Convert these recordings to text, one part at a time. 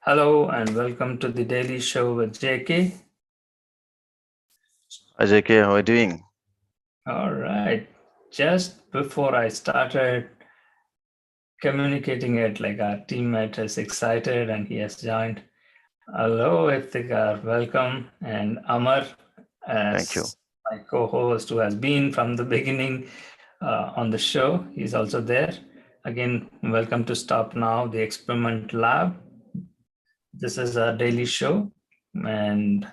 Hello and welcome to the Daily Show with JK. Hi JK, how are you doing? All right. Just before I started communicating it, like our teammate is excited and he has joined. Hello, Iftikhar. Welcome. And Amar, Thank you. as my co-host who has been from the beginning on the show, he's also there. Again, welcome to Stop Now, the Experiment Lab. This is our daily show. And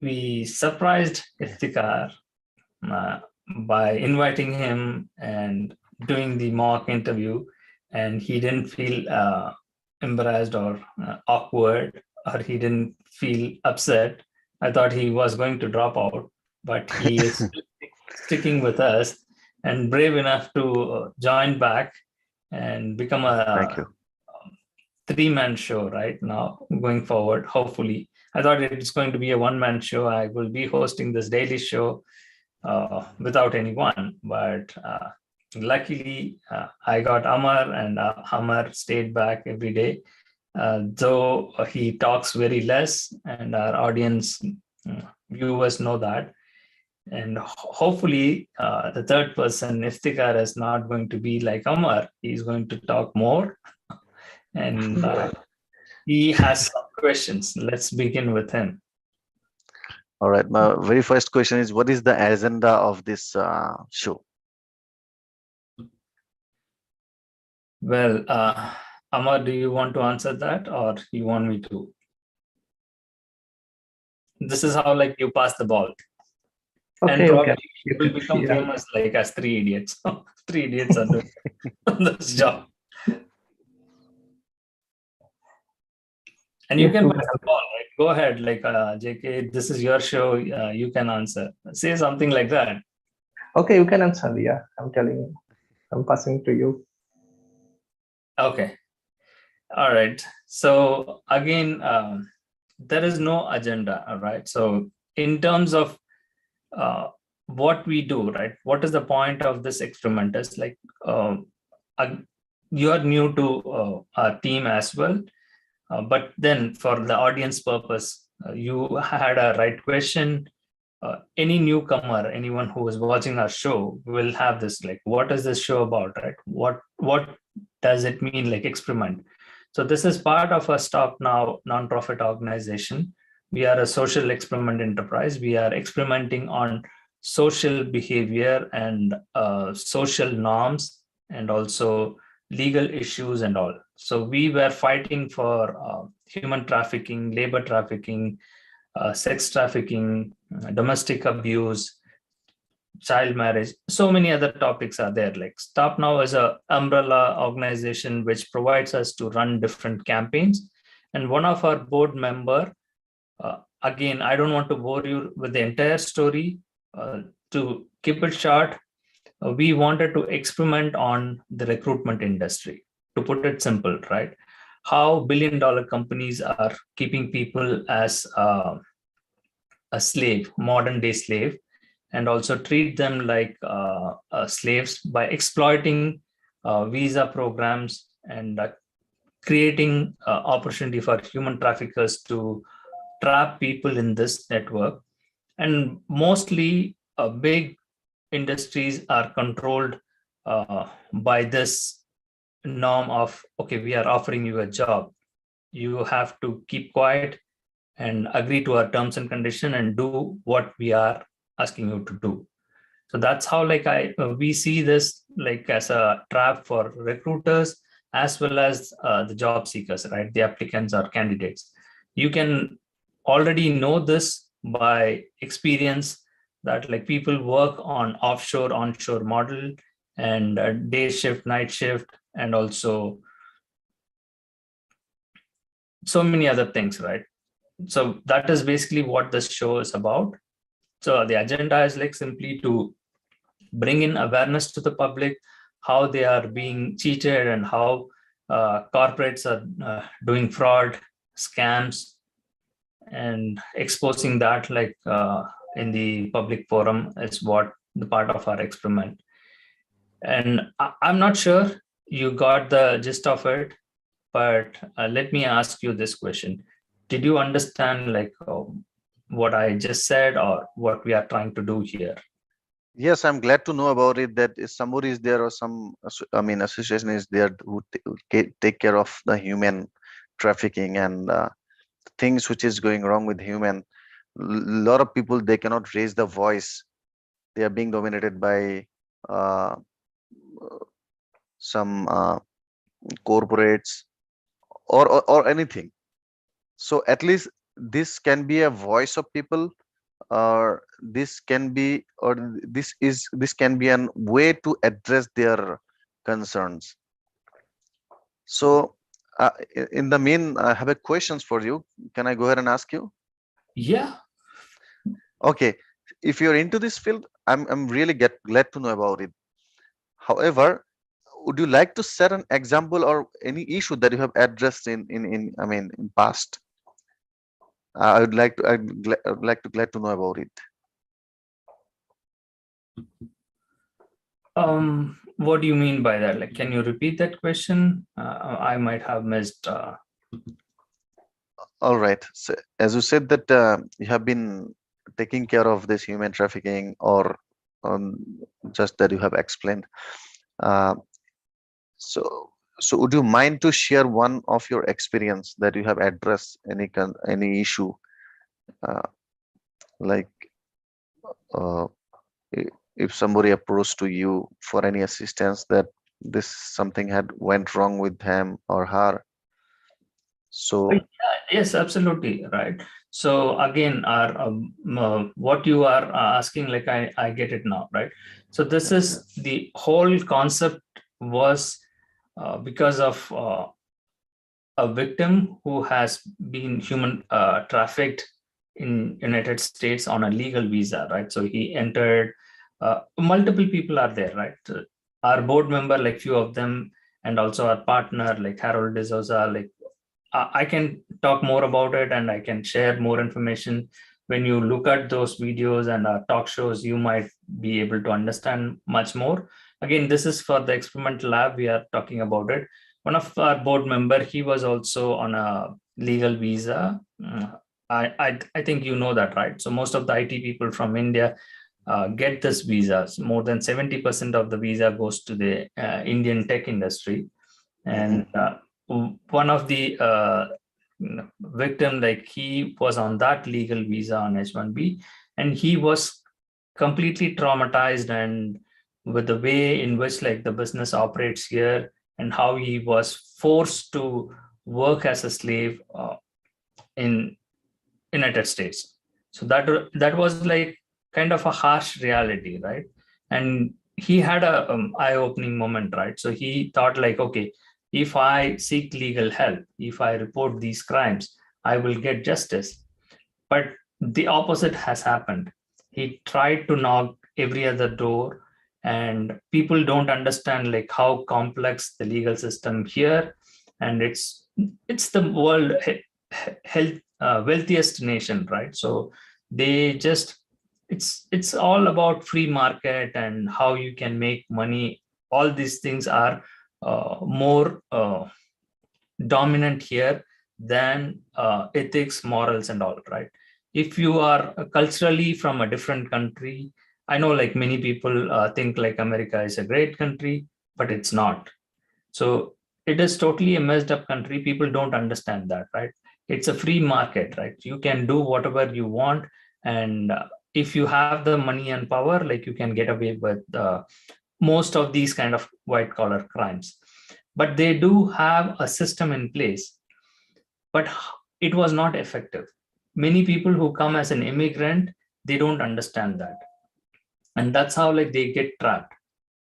we surprised Iftikhar uh, by inviting him and doing the mock interview, and he didn't feel embarrassed or awkward, or he didn't feel upset. I thought he was going to drop out, but he is sticking with us and brave enough to join back and become Thank a you. three-man show right now going forward, hopefully. I thought it's going to be a one-man show. I will be hosting this daily show without anyone. But luckily, I got Amar, and Amar stayed back every day. Though he talks very less, and our audience viewers know that. And hopefully, the third person, Iftikhar, is not going to be like Amar. He's going to talk more, and he has some questions. Let's begin with him. All right. My very first question is, what is the agenda of this show? Well, Amar, do you want to answer that, or you want me to? This is how like you pass the ball, and Okay, probably okay. you will become Yeah. famous like as Three Idiots. Three Idiots are doing this job, and you Yes, can we pass the can. ball. Right? Go ahead, like JK. This is your show. You can answer. Say something like that. Okay, you can answer. Yeah, I'm telling you. I'm passing to you. Okay. All right. So again, there is no agenda. All right. So in terms of what we do, right? What is the point of this experiment? Is like uh, you are new to our team as well, but then for the audience purpose, you had a right question. Any newcomer, anyone who is watching our show, will have this like, what is this show about, right? What does it mean, like experiment? So this is part of a Stop Now nonprofit organization. We are a social experiment enterprise. We are experimenting on social behavior and social norms, and also legal issues and all. So we were fighting for human trafficking, labor trafficking, sex trafficking, domestic abuse, child marriage. So many other topics are there. Like Stop Now is a umbrella organization which provides us to run different campaigns. And one of our board member, again, I don't want to bore you with the entire story. To keep it short, we wanted to experiment on the recruitment industry. To put it simple, right? How billion-dollar companies are keeping people as a slave, modern day slave, and also treat them like slaves by exploiting visa programs and creating opportunity for human traffickers to trap people in this network. And mostly big industries are controlled by this norm of, okay, we are offering you a job, you have to keep quiet and agree to our terms and condition and do what we are asking you to do. So that's how like we see this like as a trap for recruiters as well as the job seekers, right? The applicants or candidates. You can already know this by experience, that like people work on offshore onshore model, and day shift, night shift, and also so many other things, right? So that is basically what this show is about. So the agenda is like simply to bring in awareness to the public, how they are being cheated and how corporates are doing fraud, scams, and exposing that like in the public forum is what the part of our experiment. And I'm not sure you got the gist of it. but let me ask you this question. Did you understand like what I just said or what we are trying to do here? Yes, I'm glad to know about it, that if somebody is there or some, association is there who take care of the human trafficking and things which is going wrong with human. Lot of people, they cannot raise the voice. They are being dominated by uh, some corporates or anything. So at least this can be a voice of people, or this can be an way to address their concerns. So in the mean, I have a questions for you. Can I go ahead and ask you? Yeah. Okay, if you're into this field, I'm really glad to know about it. However, would you like to set an example or any issue that you have addressed in past? I'd like to glad to know about it. What do you mean by that? Like, can you repeat that question? I might have missed. All right. So as you said that you have been taking care of this human trafficking, or um, just that you have explained. Uh, so so would you mind to share one of your experience that you have addressed any issue, uh, like uh, if somebody approached to you for any assistance, that this something had went wrong with him or her. So Yes, absolutely right. So again, our what you are asking, like I get it now, right? So this is the whole concept was because of a victim who has been human trafficked in United States on a legal visa, right? So he entered. Multiple people are there, right? Our board member, like few of them, and also our partner, like Harold D'Souza, like I can talk more about it and I can share more information. When you look at those videos and talk shows, you might be able to understand much more. Again, this is for the experimental lab. We are talking about it. One of our board member, he was also on a legal visa. I think you know that, right? So most of the IT people from India get this visas. More than 70% of the visa goes to the Indian tech industry. And one of the victim, like he was on that legal visa on H1B, and he was completely traumatized, and with the way in which like the business operates here and how he was forced to work as a slave in United States. So that was like kind of a harsh reality, right? And he had a eye-opening moment, right? So he thought like, okay, if I seek legal help, if I report these crimes, I will get justice. But the opposite has happened. He tried to knock every other door, and people don't understand like how complex the legal system here, and it's the world health wealthiest nation, right? So they just it's all about free market and how you can make money. All these things are more dominant here than ethics, morals, and all, right? If you are culturally from a different country, I know like many people think like America is a great country, but it's not. So it is totally a messed up country. People don't understand that, right? It's a free market, right? You can do whatever you want, and if you have the money and power, like you can get away with most of these kind of white collar crimes. But they do have a system in place, but it was not effective. Many people who come as an immigrant, they don't understand that, and that's how like they get trapped.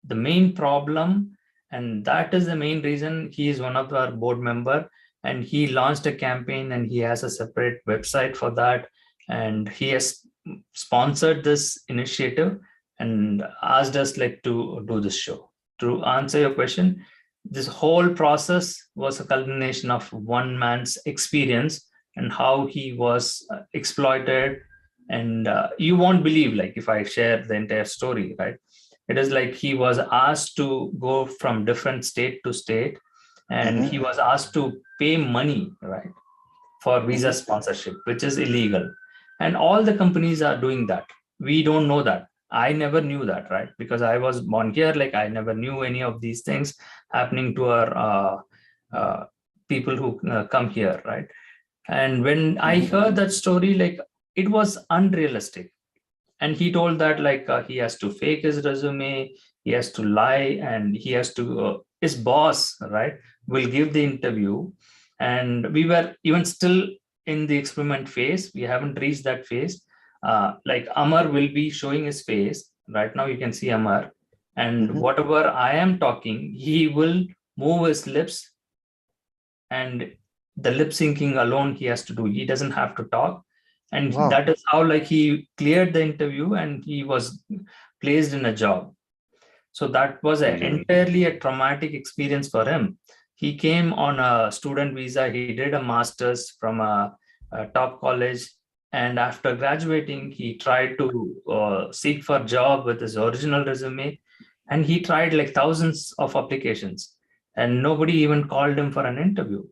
The main problem, and that is the main reason he is one of our board member, and he launched a campaign and he has a separate website for that, and he has sponsored this initiative and asked us like to do this show. To answer your question, this whole process was a culmination of one man's experience and how he was exploited. And you won't believe like if I share the entire story, right? It is like he was asked to go from different state to state. and he was asked to pay money, right, for visa sponsorship, which is illegal. And all the companies are doing that. We don't know that. I never knew that, right? Because I was born here, like I never knew any of these things happening to our people who come here, right? And when I heard that story, like it was unrealistic. And he told that like he has to fake his resume, he has to lie, and he has to, his boss, right, will give the interview. And we were even still in the experiment phase. We haven't reached that phase. Like Amar will be showing his face. Right now you can see Amar. And whatever I am talking, he will move his lips, and the lip syncing alone he has to do. He doesn't have to talk. And that is how like he cleared the interview and he was placed in a job. So that was entirely a traumatic experience for him. He came on a student visa. He did a master's from a top college. And after graduating, he tried to seek for a job with his original resume. And he tried like thousands of applications, and nobody even called him for an interview.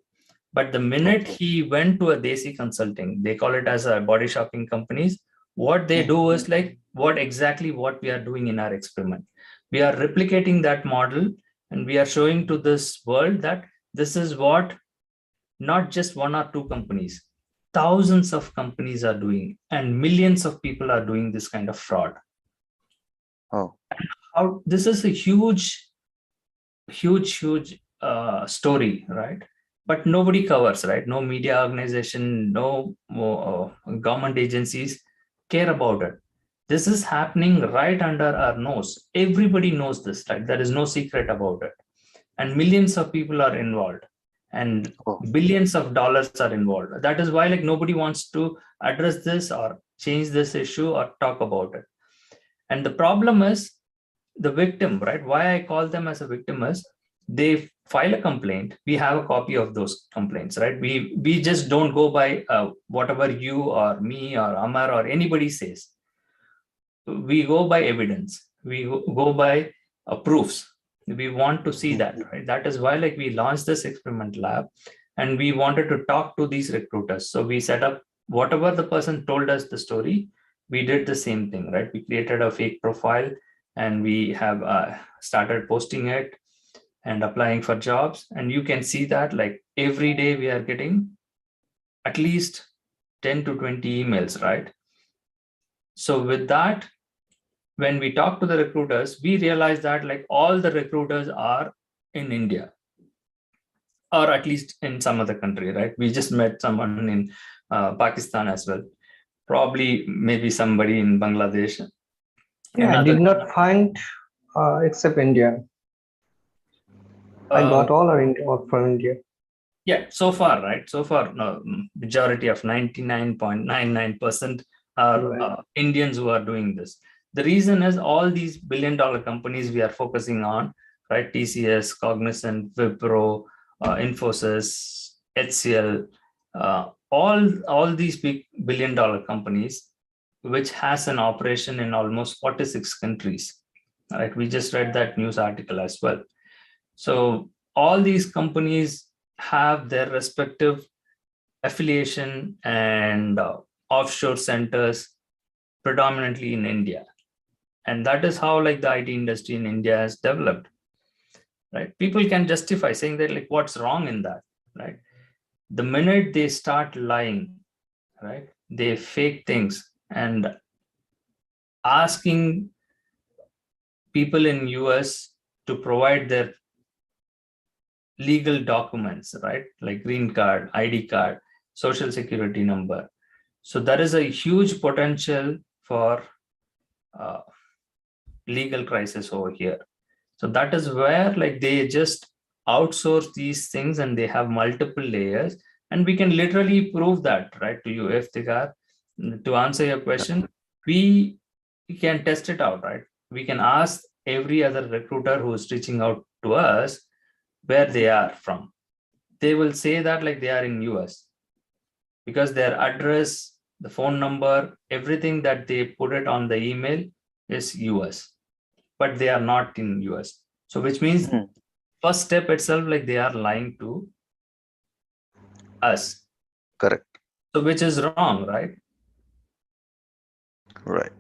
But the minute he went to a Desi Consulting, they call it as a body shopping companies, what they do is like what we are doing in our experiment. We are replicating that model, and we are showing to this world that this is what not just one or two companies, thousands of companies are doing, and millions of people are doing this kind of fraud. This is a huge story, right? But nobody covers, right? No media organization, no government agencies care about it. This is happening right under our nose. Everybody knows this, right? There is no secret about it. And millions of people are involved, and billions of dollars are involved. That is why like nobody wants to address this or change this issue or talk about it. And the problem is the victim, right? Why I call them as a victim is they file a complaint. We have a copy of those complaints, right? We just don't go by whatever you or me or Amar or anybody says. We go by evidence. We go by proofs. We want to see that, right? That is why like we launched this experiment lab, and we wanted to talk to these recruiters. So we set up whatever the person told us the story. We did the same thing, right? We created a fake profile, and we have started posting it and applying for jobs. And you can see that like every day we are getting at least 10 to 20 emails, right? So with that, when we talk to the recruiters, we realize that like all the recruiters are in India, or at least in some other country, right? We just met someone in Pakistan as well, probably maybe somebody in Bangladesh. Yeah, I did not find except India. I got all are from India. Yeah, so far, right? So far, no, majority of 99.99% are Indians who are doing this. The reason is all these billion-dollar companies we are focusing on, right? TCS, Cognizant, Wipro, Infosys, HCL, all these big billion-dollar companies, which has an operation in almost 46 countries, right? We just read that news article as well. So all these companies have their respective affiliation and offshore centers predominantly in India. And that is how like the IT industry in India has developed, right? People can justify saying that like, what's wrong in that, right? The minute they start lying, right? They fake things and asking people in US to provide their legal documents, right? Like green card, ID card, social security number. So there is a huge potential for legal crisis over here. So that is where like they just outsource these things, and they have multiple layers, and we can literally prove that, right, to you, Iftikhar. To answer your question, we can test it out, right? We can ask every other recruiter who is reaching out to us where they are from. They will say that like they are in US, because their address, the phone number, everything that they put it on the email is US, but they are not in US. So which means first step itself, like they are lying to us. Correct. So which is wrong, right? Right.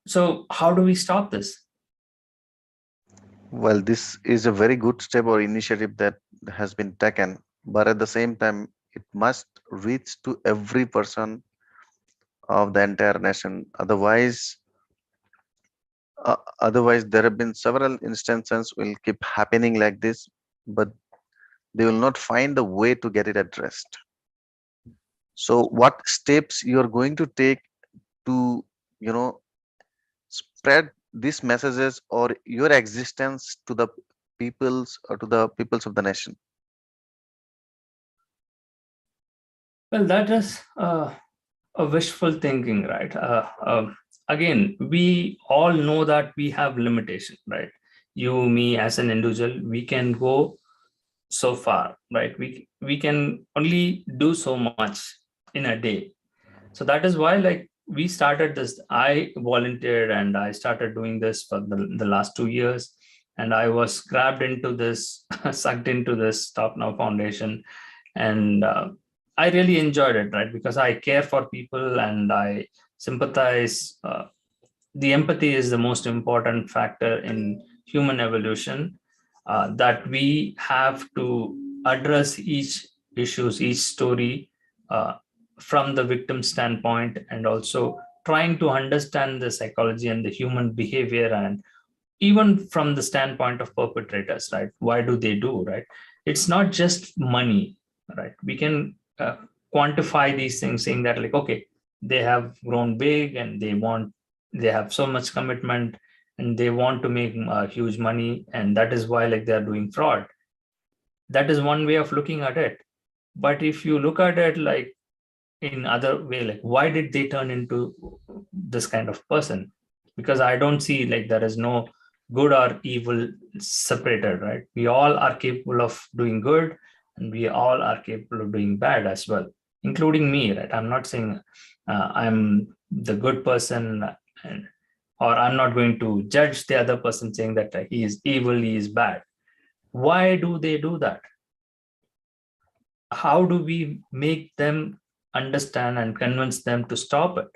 So how do we stop this? Well, this is a very good step or initiative that has been taken, but at the same time, it must reach to every person of the entire nation. Otherwise, there have been several instances will keep happening like this, but they will not find a way to get it addressed. So, what steps you are going to take to, you know, spread these messages or your existence to the peoples or to the peoples of the nation? Well, that is a wishful thinking, right? Again, we all know that we have limitation, right? You, me, as an individual, we can go so far, right? We can only do so much in a day. So that is why, like, we started this. I volunteered and I started doing this for the last 2 years, and I was grabbed into this, sucked into this Stop Now Foundation, and I really enjoyed it, right? Because I care for people and I sympathize. The empathy is the most important factor in human evolution. That we have to address each issues, each story uh, from the victim standpoint, and also trying to understand the psychology and the human behavior, and even from the standpoint of perpetrators, right? Why do they do, right? It's not just money, right? We can quantify these things, saying that, like, okay, they have grown big and they have so much commitment and they want to make huge money, and that is why, like, they're doing fraud. That is one way of looking at it. But if you look at it like in other way, like, why did they turn into this kind of person? Because I don't see, like, there is no good or evil separated, right? We all are capable of doing good and we all are capable of doing bad as well, including me, right? I'm not saying I'm the good person, and, or I'm not going to judge the other person saying that he is evil, he is bad. Why do they do that? How do we make them understand and convince them to stop it?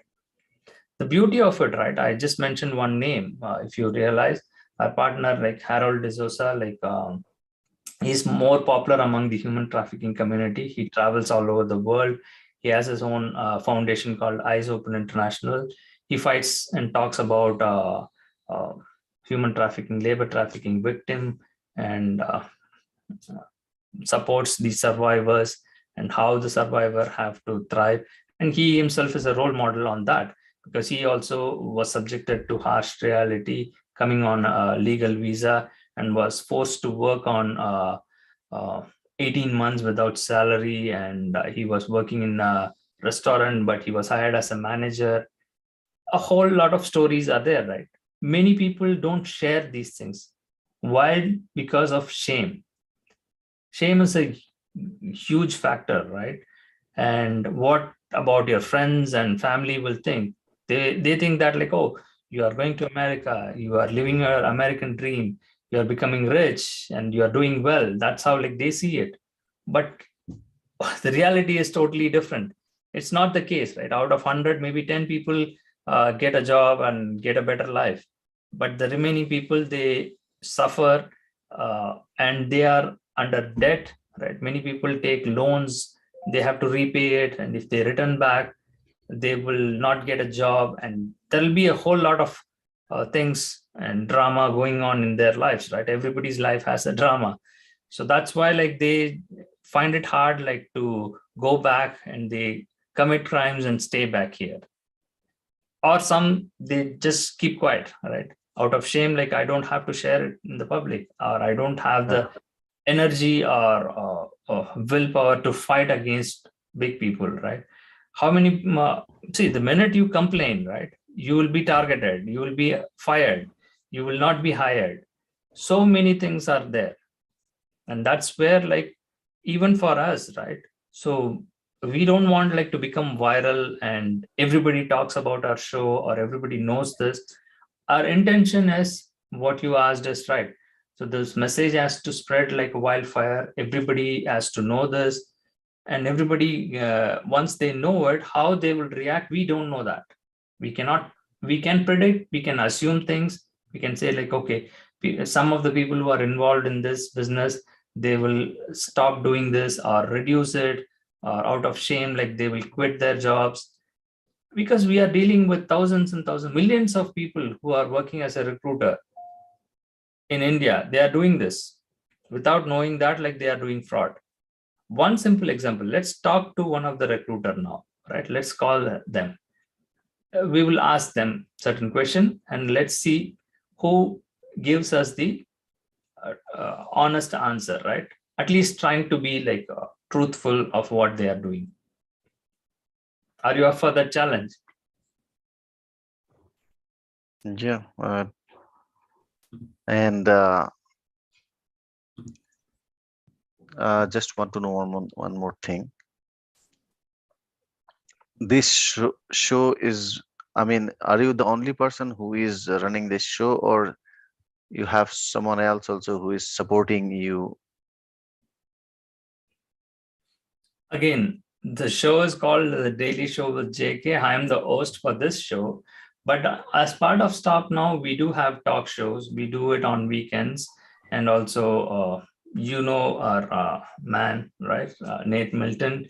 The beauty of it, right? I just mentioned one name. If you realize, our partner, like Harold D'Souza, like he's more popular among the human trafficking community. He travels all over the world. He has his own foundation called Eyes Open International. He fights and talks about human trafficking, labor trafficking victim, and supports the survivors and how the survivor have to thrive. And he himself is a role model on that, because he also was subjected to harsh reality, coming on a legal visa, and was forced to work on 18 months without salary. And he was working in a restaurant, but he was hired as a manager. A whole lot of stories are there, right? Many people don't share these things. Why? Because of shame. Shame is a huge factor, right? And what about your friends and family will think? They think that, like, oh, you are going to America, you are living your American dream, you are becoming rich and you are doing well. That's how, like, they see it. But the reality is totally different. It's not the case, right? Out of 100, maybe 10 people get a job and get a better life, but the remaining people, they suffer, and they are under debt, right? Many people take loans, they have to repay it, and if they return back, they will not get a job, and there'll be a whole lot of things and drama going on in their lives, right? Everybody's life has a drama. So that's why, like, they find it hard, like, to go back, and they commit crimes and stay back here. Or some, they just keep quiet, right? Out of shame, like, I don't have to share it in the public, or I don't have the energy or willpower to fight against big people, right? How many see, the minute you complain, right, you will be targeted, you will be fired, you will not be hired. So many things are there, and that's where, like, even for us, right? So we don't want, like, to become viral and everybody talks about our show or everybody knows this. Our intention is what you asked is right. So this message has to spread like wildfire. Everybody has to know this, and everybody, once they know it, how they will react, we don't know that. We can predict, we can assume things. We can say like, okay, some of the people who are involved in this business, they will stop doing this or reduce it, or out of shame, like they will quit their jobs. Because we are dealing with thousands and thousands, millions of people who are working as a recruiter in India. They are doing this without knowing that, like they are doing fraud. One simple example, let's talk to one of the recruiter now, right? Let's call them. We will ask them certain question, and let's see who gives us the honest answer, right? At least trying to be like truthful of what they are doing. Are you up for that challenge? Yeah. And just want to know one more thing. This show is, I mean, are you the only person who is running this show, or you have someone else also who is supporting you? Again, the show is called The Daily Show with JK. I am the host for this show. But as part of Stop Now, we do have talk shows. We do it on weekends. And also, our man, right? Nate Milton.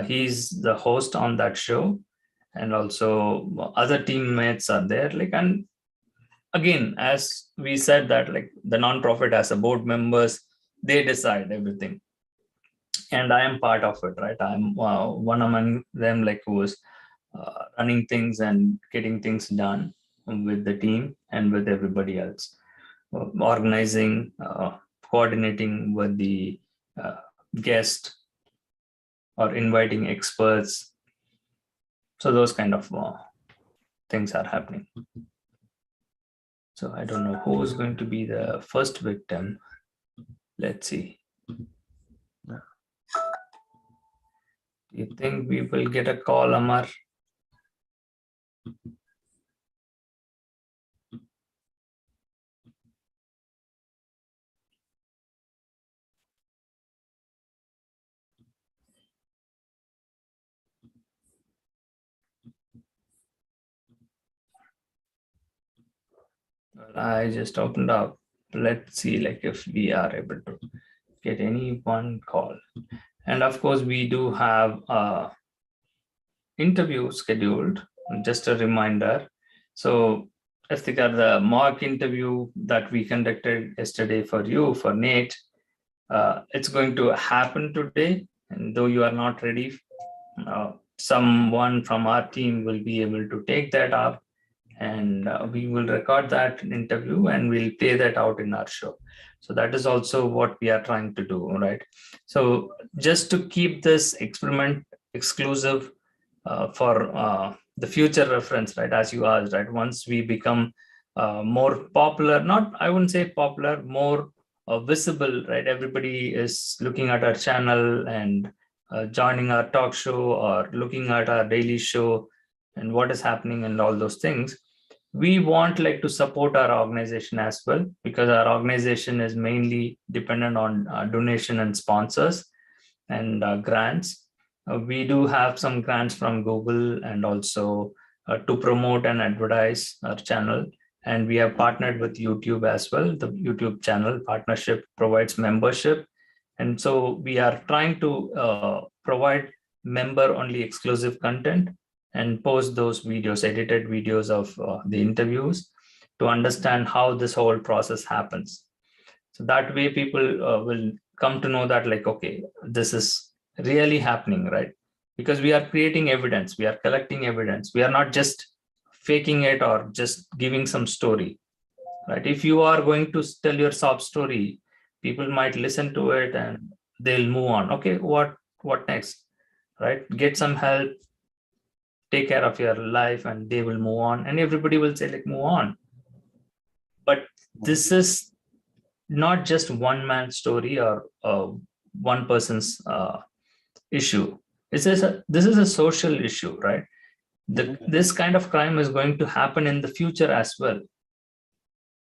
He's the host on that show. And also other teammates are there. And again, as we said that the nonprofit as a board members, they decide everything. And I am part of it, right? I'm one among them, who is running things and getting things done with the team and with everybody else, organizing, coordinating with the guest or inviting experts. So those kind of things are happening. So I don't know who is going to be the first victim. Let's see. Do you think we will get a call, Amar? Well, I just opened up. Let's see if we are able to get any one call. And of course, we do have interview scheduled. Just a reminder. So Eftikar, the mock interview that we conducted yesterday for you, for Nate, it's going to happen today. And though you are not ready, someone from our team will be able to take that up, and we will record that interview and we'll play that out in our show. So that is also what we are trying to do, right? So just to keep this experiment exclusive for the future reference, right? As you asked, right? Once we become more popular, I wouldn't say popular, more visible, right? Everybody is looking at our channel and joining our talk show or looking at our daily show and what is happening and all those things. We want to support our organization as well, because our organization is mainly dependent on donation and sponsors and grants. We do have some grants from Google and also to promote and advertise our channel. And we have partnered with YouTube as well. The YouTube channel partnership provides membership. And so we are trying to provide member-only exclusive content and post those videos, edited videos of the interviews, to understand how this whole process happens. So that way people will come to know that okay, this is really happening, right? Because we are creating evidence, we are collecting evidence. We are not just faking it or just giving some story, right? If you are going to tell your sob story, people might listen to it and they'll move on. Okay, what next, right? Get some help, take care of your life, and they will move on, and everybody will say move on. But this is not just one man's story or one person's issue. This is a social issue, right? This kind of crime is going to happen in the future as well.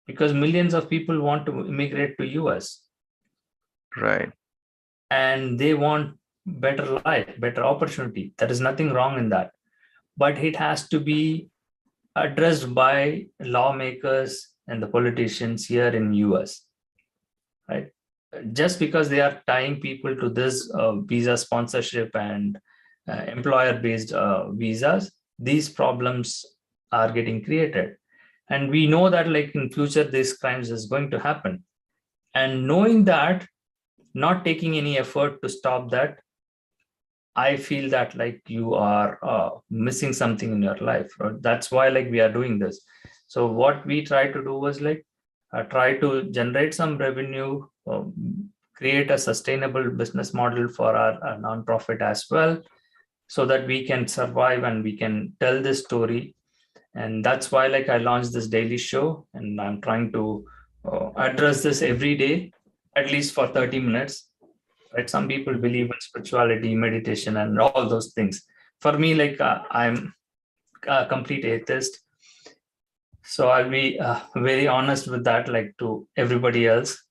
because millions of people want to immigrate to US Right. and they want better life, better opportunity. There is nothing wrong in that. But it has to be addressed by lawmakers and the politicians here in US, right? Just because they are tying people to this visa sponsorship and employer-based visas, these problems are getting created. And we know that like in future, these crimes is going to happen. And knowing that, not taking any effort to stop that, I feel that like you are missing something in your life. Right? That's why like we are doing this. So what we try to do was like try to generate some revenue, create a sustainable business model for our nonprofit as well, so that we can survive and we can tell this story. And that's why like I launched this daily show, and I'm trying to address this every day, at least for 30 minutes. Right? Some people believe in spirituality, meditation, and all those things. For me, like I'm a complete atheist. So I'll be very honest with that, like to everybody else.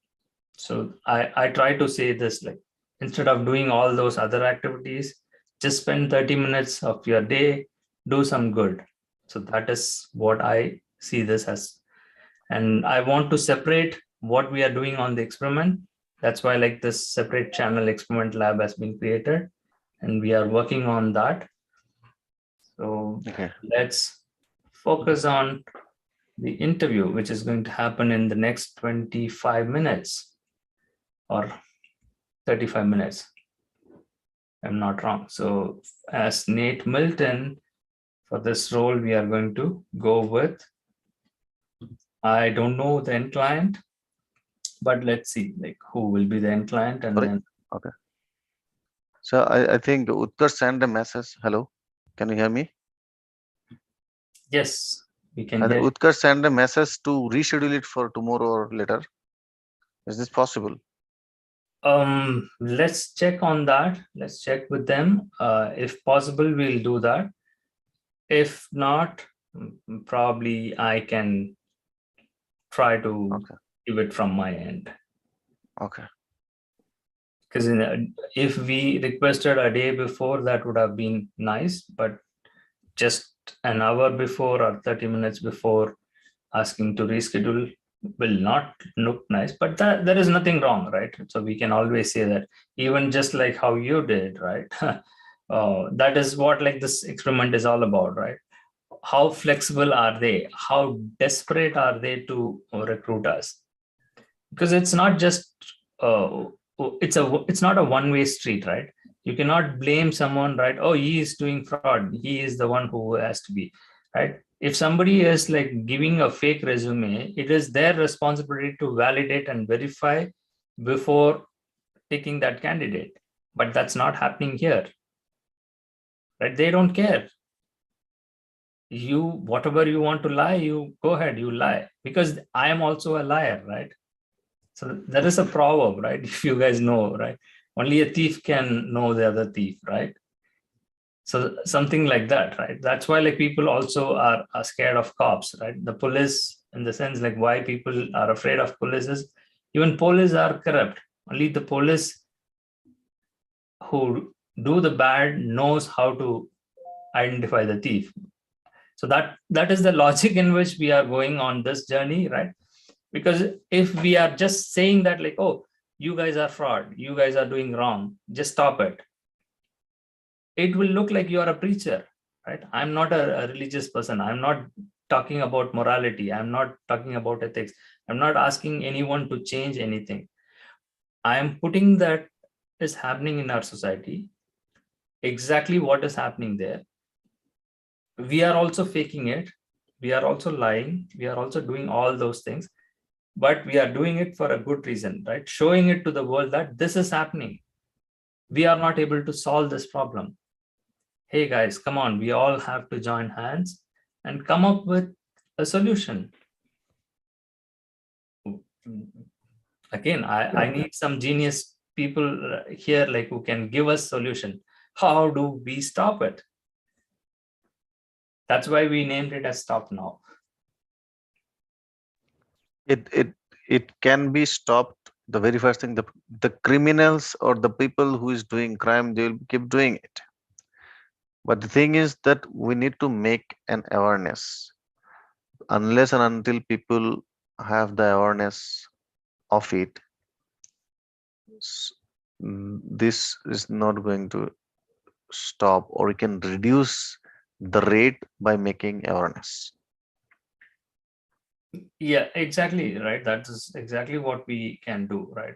So I try to say this, like instead of doing all those other activities, just spend 30 minutes of your day, do some good. So that is what I see this as. And I want to separate what we are doing on the experiment. That's why like this separate channel experiment lab has been created, and we are working on that. So Okay. let's focus on the interview, which is going to happen in the next 25 minutes or 35 minutes. I'm not wrong. So as Nate Milton, for this role, we are going to go with, I don't know the end client, but let's see like who will be the end client. And Sorry? then Okay. So I think Utkarsh sent a message. Hello, can you hear me? yes, we can I think hear. Utkarsh sent a message to reschedule it for tomorrow or later. Is this possible? Let's check on that. Let's check with them. If possible, we'll do that. If not, probably I can try to Okay. give it from my end. Okay. Because if we requested a day before, that would have been nice, but just an hour before or 30 minutes before asking to reschedule will not look nice, but there is nothing wrong, right? So we can always say that, even just like how you did, right? That is what like this experiment is all about, right? How flexible are they? How desperate are they to recruit us? Because it's not just it's not a one-way street, right? You cannot blame someone, right? Oh, he is doing fraud, he is the one who has to be, right? If somebody is like giving a fake resume, it is their responsibility to validate and verify before taking that candidate. But that's not happening here, right? They don't care. You, whatever you want to lie, you go ahead, you lie, because I am also a liar, right? So there is a proverb, right? If you guys know, right? Only a thief can know the other thief, right? So something like that, right? That's why like people also are scared of cops, right? The police, in the sense like why people are afraid of police is, even police are corrupt. Only the police who do the bad knows how to identify the thief. So that is the logic in which we are going on this journey, right? Because if we are just saying that like, oh, you guys are fraud, you guys are doing wrong, just stop it, it will look like you are a preacher, right? I'm not a religious person. I'm not talking about morality. I'm not talking about ethics. I'm not asking anyone to change anything. I am putting that is happening in our society, exactly what is happening there. We are also faking it. We are also lying. We are also doing all those things, but we are doing it for a good reason, right? Showing it to the world that this is happening. We are not able to solve this problem. Hey guys, come on, we all have to join hands and come up with a solution. Again, I need some genius people here, like who can give us solution. How do we stop it? That's why we named it as Stop Now. It can be stopped. The very first thing, the criminals or the people who is doing crime, they will keep doing it. But the thing is that we need to make an awareness. Unless and until people have the awareness of it, this is not going to stop, or we can reduce the rate by making awareness. Yeah, exactly, right. That is exactly what we can do, right?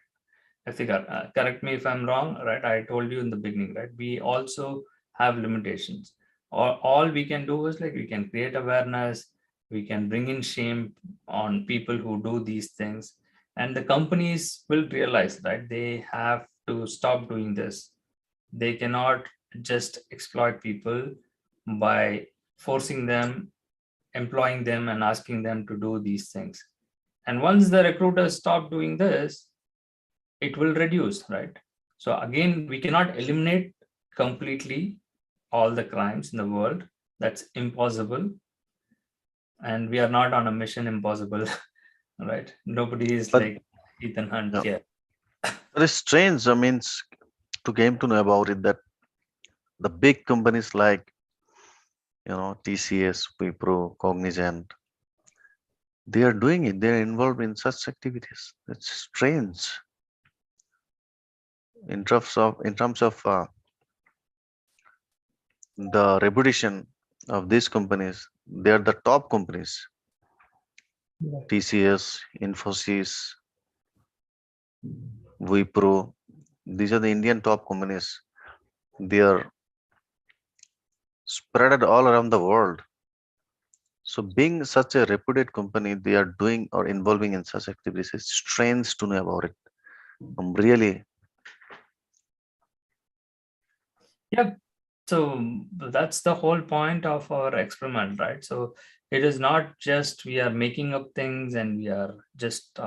I think, correct me if I'm wrong, right? I told you in the beginning, right? We also have limitations. All we can do is like we can create awareness, we can bring in shame on people who do these things, and the companies will realize, right? They have to stop doing this. They cannot just exploit people by forcing them, employing them, and asking them to do these things. And once the recruiters stop doing this, it will reduce, right? So again, we cannot eliminate completely all the crimes in the world. That's impossible. And we are not on a mission impossible, right? Nobody is But like Ethan Hunt yeah, here. it is strange. I mean, to came to know about it that the big companies like TCS, Wipro, Cognizant, they are doing it. They are involved in such activities. It's strange in terms of the reputation of these companies. They are the top companies. Right. TCS, Infosys, Wipro. These are the Indian top companies. They are spread all around the world. So, being such a reputed company, they are doing or involving in such activities. It's strange to know about it. Really, Yeah. So that's the whole point of our experiment, right? So it is not just we are making up things and we are just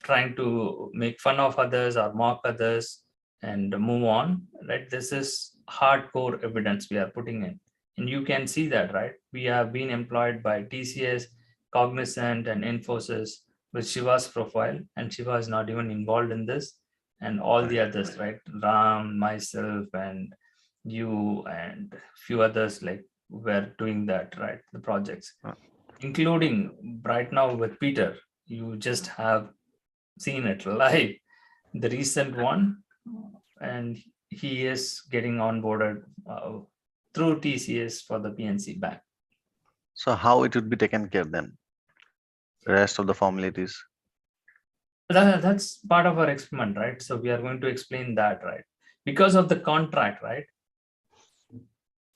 trying to make fun of others or mock others and move on, right? This is hardcore evidence we are putting in. And you can see that, right? We have been employed by TCS, Cognizant, and Infosys with Shiva's profile, and Shiva is not even involved in this, and all the others, right? Ram, myself, and you, and few others like were doing that, right? The projects, uh, including right now with Peter. You just have seen it live, the recent one, and he is getting onboarded through TCS for the PNC Bank. so how it would be taken care then? Rest of the formalities. That's part of our experiment, right? So we are going to explain that, right? Because of the contract, right?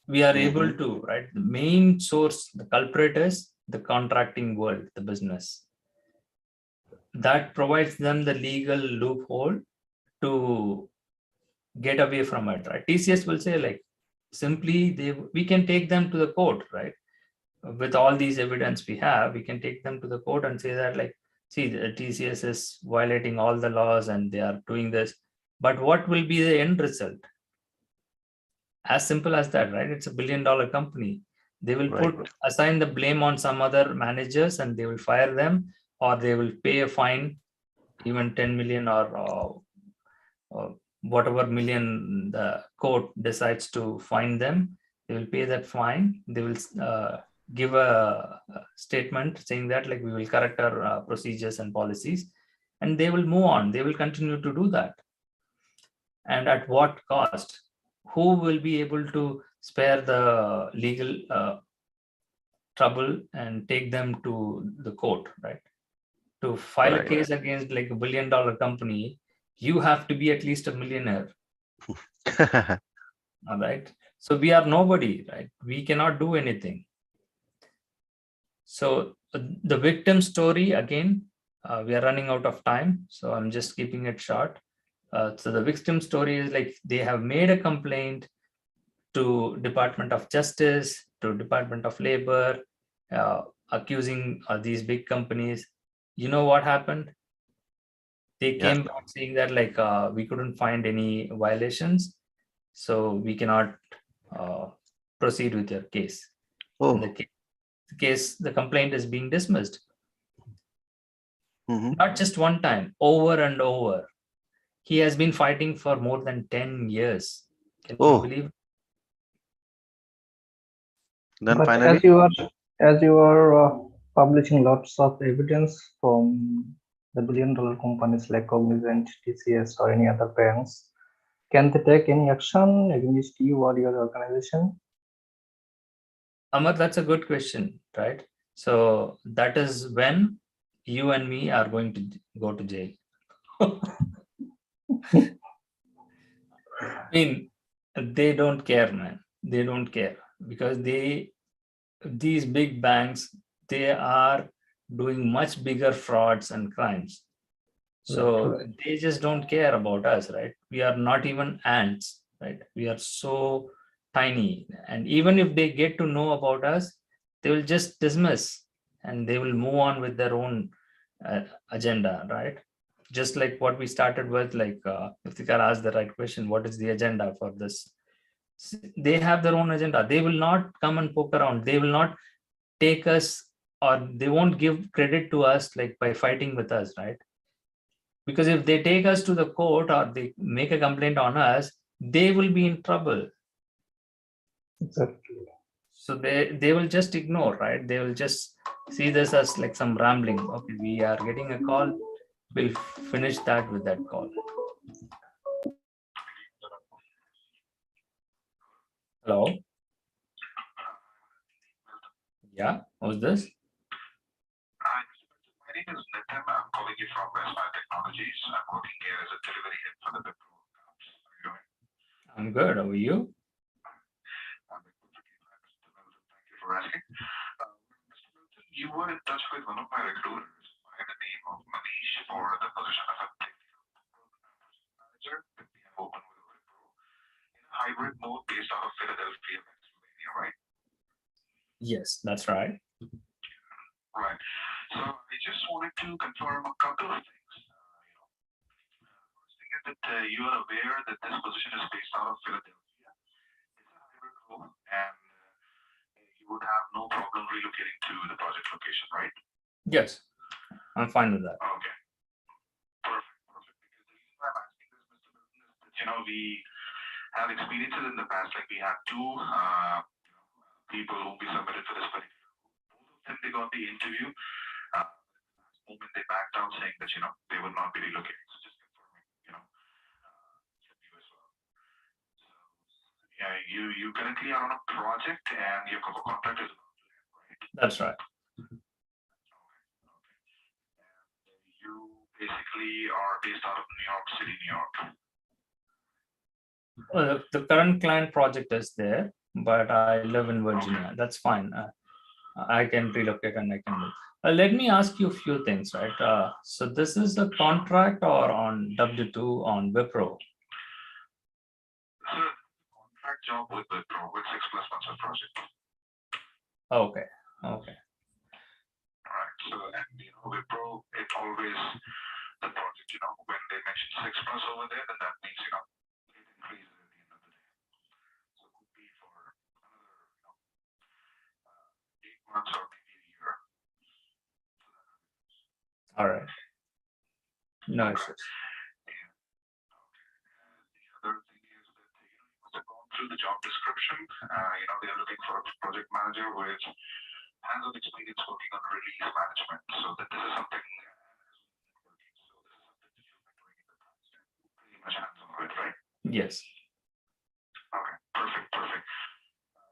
We are able Mhm. to, right? The main source, the culprit is the contracting world, the business. That provides them the legal loophole to get away from it, right? TCS will say like simply we can take them to the court, right? With all these evidence we have, we can take them to the court and say that like, see, the TCS is violating all the laws and they are doing this. But what will be the end result? As simple as that, right? It's $1 billion company. They will Right. assign the blame on some other managers and they will fire them, or they will pay a fine, even 10 million or whatever million the court decides to fine them. They will pay that fine. They will give a statement saying that like we will correct our procedures and policies, and they will move on. They will continue to do that. And at what cost? Who will be able to spare the legal trouble and take them to the court, right? To file a Right. case against like $1 billion company, you have to be at least a millionaire. All right. So we are nobody, right? We cannot do anything. So the victim story, again, we are running out of time. So I'm just keeping it short. So the victim story is like they have made a complaint to Department of Justice, to Department of Labor, accusing these big companies. You know what happened? They Yes. came back saying that like we couldn't find any violations, so we cannot proceed with your case. And Oh, the complaint is being dismissed. Mhm. Not just one time, over and over. He has been fighting for more than 10 years. Can you Oh, believe? then But finally, as you are publishing lots of evidence from the billion-dollar companies like Cognizant, TCS, or any other banks, can they take any action against you or your organization? Amar, that's a good question, right? So that is when you and me are going to go to jail. I mean, they don't care, man. They don't care because these big banks, they are doing much bigger frauds and crimes. So Right. they just don't care about us, right? We are not even ants, right? We are so tiny. And even if they get to know about us, they will just dismiss and they will move on with their own agenda, right? Just like what we started with, like Iftikhar asked the right question, what is the agenda for this? They have their own agenda. They will not come and poke around. They will not take us, or they won't give credit to us like by fighting with us, right? Because if they take us to the court or they make a complaint on us, they will be in trouble. Exactly. So they will just ignore, right? They will just see this as like some rambling. Okay, we are getting a call, we'll finish that with that call. Hello. Yeah, who's this? Hi, my name is Nitin. I'm calling you from Westmine Technologies. I'm working here as a delivery head for the Wipro accounts. How are you doing? I'm good. How are you? I'm doing perfectly fine, Mr. Milton. Thank you for asking. Mr. Milton, you were in touch with one of my recruiters by the name of Manish for the position of a technical manager that we have open with Wipro in a hybrid mode based out of Philadelphia, Pennsylvania, right? Yes, that's right. Right. So I just wanted to confirm a couple of things. First thing is that you are aware that this position is based out of Philadelphia. It's a hybrid role, and you would have no problem relocating to the project location, right? Yes, I'm fine with that. Okay. Perfect. Perfect. Because the reason why I'm asking this, Mr. Milton, is that we have experiences in the past. Like we had two people who we submitted for this particular role. Both of them, they got the interview. Moment they backed out saying that they would not be relocating. So just confirming, from you as well. So yeah, you currently are on a project and your contract is about to end, right? That's right. Okay. And you basically are based out of New York City, New York. Well, the current client project is there, but I live in Virginia. That's fine. I can relocate and I can move. Let me ask you a few things, right? So this is a contract or on W2 on Wipro? This is a contract job with Wipro with 6+ months of project. Okay. Okay. Right. So and Wipro, it always the project, when they mention 6+ over there, then that means it increases at the end of the day. So it could be for another 8 months or maybe a year. All right. No issues. The other thing is that you must have gone through the job description. They are looking for a project manager with hands-on experience working on release management. So that this is something networking. So this is something that you've been doing in the past and pretty much hands-on with, right? Yes. Okay, perfect, perfect.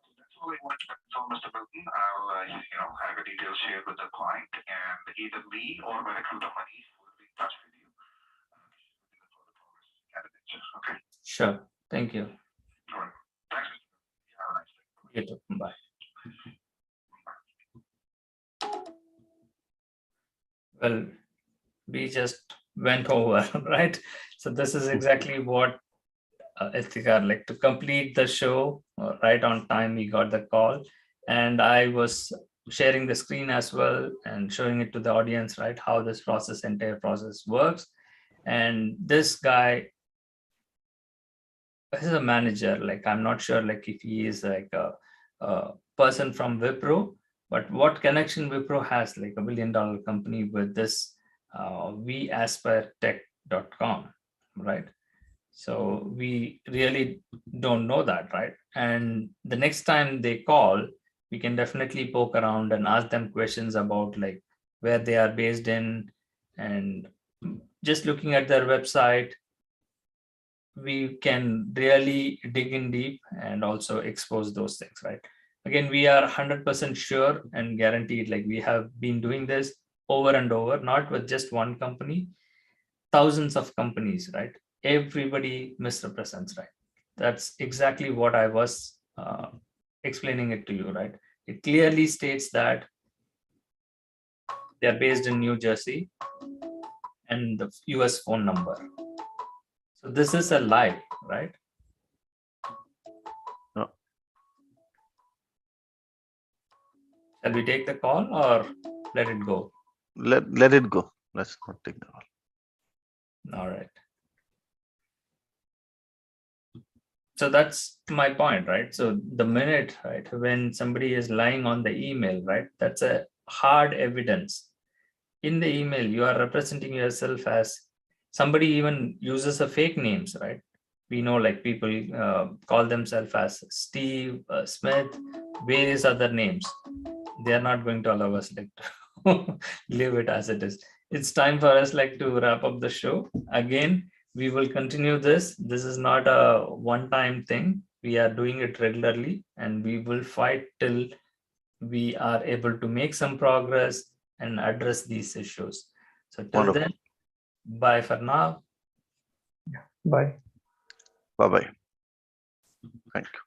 So that's all I wanted to confirm, Mr. Milton. I'll, have the details shared with the client, and either me or my recruiter Manish will be in touch with you. Okay. Sure. Thank you. All right. Thanks, Mr. Milton. You have a nice day. You too. Bye. Well, we just went over, right? So this is exactly what Iftikhar, like to complete the show right on time, we got the call, and I was sharing the screen as well and showing it to the audience, right? How this entire process works. And this guy is a manager, like I'm not sure like if he is like a person from Wipro, but what connection Wipro has, like $1 billion company with this weaspiretech.com, right? So we really don't know that, right? And the next time they call, we can definitely poke around and ask them questions about like where they are based in, and just looking at their website, we can really dig in deep and also expose those things, right? Again, we are 100% sure and guaranteed, like we have been doing this over and over, not with just one company, thousands of companies, right? Everybody misrepresents, right? That's exactly what I was explaining it to you, right? It clearly states that they're based in New Jersey and the US phone number. So this is a lie, right? No. Shall we take the call or let it go? Let it go. Let's not take the call. All right. So that's my point, right? So the minute, right, when somebody is lying on the email, right, that's a hard evidence. In the email, you are representing yourself as somebody even uses a fake names, right? We know like people call themselves as Steve, Smith, various other names. They are not going to allow us like to leave it as it is. It's time for us like to wrap up the show. Again, we will continue this. This is not a one-time thing. We are doing it regularly, and we will fight till we are able to make some progress and address these issues. So till Wonderful. then, bye for now. Bye. Bye bye. Thank you.